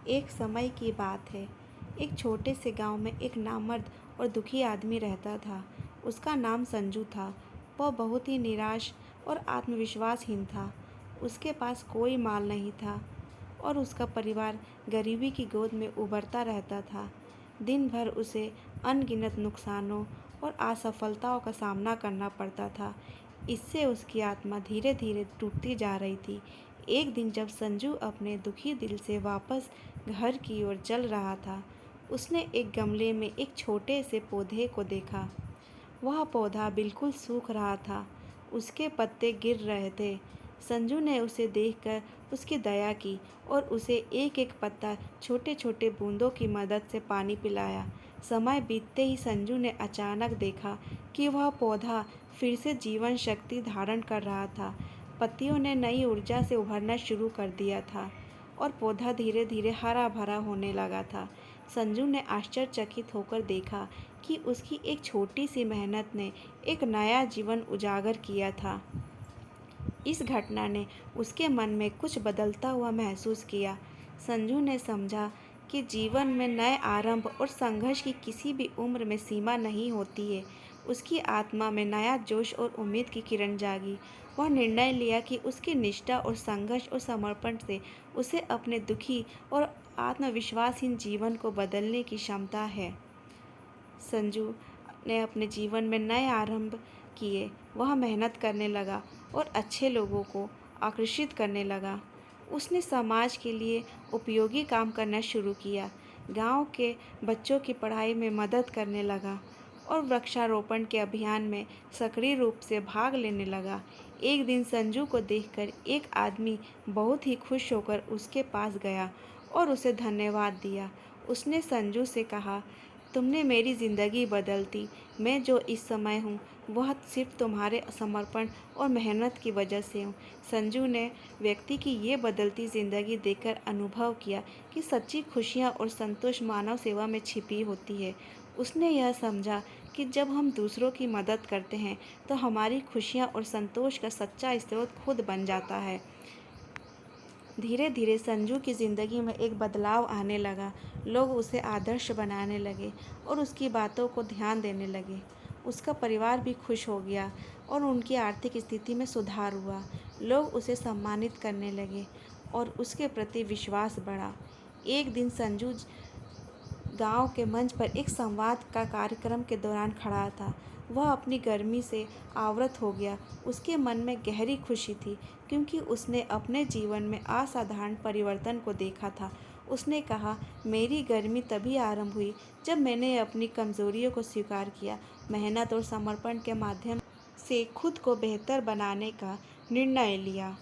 एक समय की बात है। एक छोटे से गांव में एक नामर्द और दुखी आदमी रहता था। उसका नाम संजू था। वह बहुत ही निराश और आत्मविश्वासहीन था। उसके पास कोई माल नहीं था और उसका परिवार गरीबी की गोद में उबरता रहता था। दिन भर उसे अनगिनत नुकसानों और असफलताओं का सामना करना पड़ता था। इससे उसकी आत्मा धीरे धीरे टूटती जा रही थी। एक दिन जब संजू अपने दुखी दिल से वापस घर की ओर चल रहा था, उसने एक गमले में एक छोटे से पौधे को देखा। वह पौधा बिल्कुल सूख रहा था, उसके पत्ते गिर रहे थे। संजू ने उसे देखकर उसकी दया की और उसे एक एक पत्ता छोटे छोटे बूंदों की मदद से पानी पिलाया। समय बीतते ही संजू ने अचानक देखा कि वह पौधा फिर से जीवन शक्ति धारण कर रहा था। पत्तियों ने नई ऊर्जा से उभरना शुरू कर दिया था और पौधा धीरे धीरे हरा भरा होने लगा था। संजू ने आश्चर्यचकित होकर देखा कि उसकी एक छोटी सी मेहनत ने एक नया जीवन उजागर किया था। इस घटना ने उसके मन में कुछ बदलता हुआ महसूस किया। संजू ने समझा कि जीवन में नए आरंभ और संघर्ष की किसी भी उम्र में सीमा नहीं होती है। उसकी आत्मा में नया जोश और उम्मीद की किरण जागी। वह निर्णय लिया कि उसकी निष्ठा और संघर्ष और समर्पण से उसे अपने दुखी और आत्मविश्वासहीन जीवन को बदलने की क्षमता है। संजू ने अपने जीवन में नए आरंभ किए। वह मेहनत करने लगा और अच्छे लोगों को आकर्षित करने लगा। उसने समाज के लिए उपयोगी काम करना शुरू किया, गांव के बच्चों की पढ़ाई में मदद करने लगा और वृक्षारोपण के अभियान में सक्रिय रूप से भाग लेने लगा। एक दिन संजू को देखकर एक आदमी बहुत ही खुश होकर उसके पास गया और उसे धन्यवाद दिया। उसने संजू से कहा, तुमने मेरी ज़िंदगी बदल दी। मैं जो इस समय हूँ वह सिर्फ तुम्हारे समर्पण और मेहनत की वजह से हूँ। संजू ने व्यक्ति की ये बदलती ज़िंदगी देखकर अनुभव किया कि सच्ची खुशियाँ और संतोष मानव सेवा में छिपी होती है। उसने यह समझा कि जब हम दूसरों की मदद करते हैं तो हमारी खुशियाँ और संतोष का सच्चा स्रोत खुद बन जाता है। धीरे धीरे संजू की ज़िंदगी में एक बदलाव आने लगा। लोग उसे आदर्श बनाने लगे और उसकी बातों को ध्यान देने लगे। उसका परिवार भी खुश हो गया और उनकी आर्थिक स्थिति में सुधार हुआ। लोग उसे सम्मानित करने लगे और उसके प्रति विश्वास बढ़ा। एक दिन संजू गांव के मंच पर एक संवाद का कार्यक्रम के दौरान खड़ा था। वह अपनी गर्मी से आवृत हो गया। उसके मन में गहरी खुशी थी क्योंकि उसने अपने जीवन में असाधारण परिवर्तन को देखा था। उसने कहा, मेरी गर्मी तभी आरंभ हुई जब मैंने अपनी कमजोरियों को स्वीकार किया, मेहनत और समर्पण के माध्यम से खुद को बेहतर बनाने का निर्णय लिया।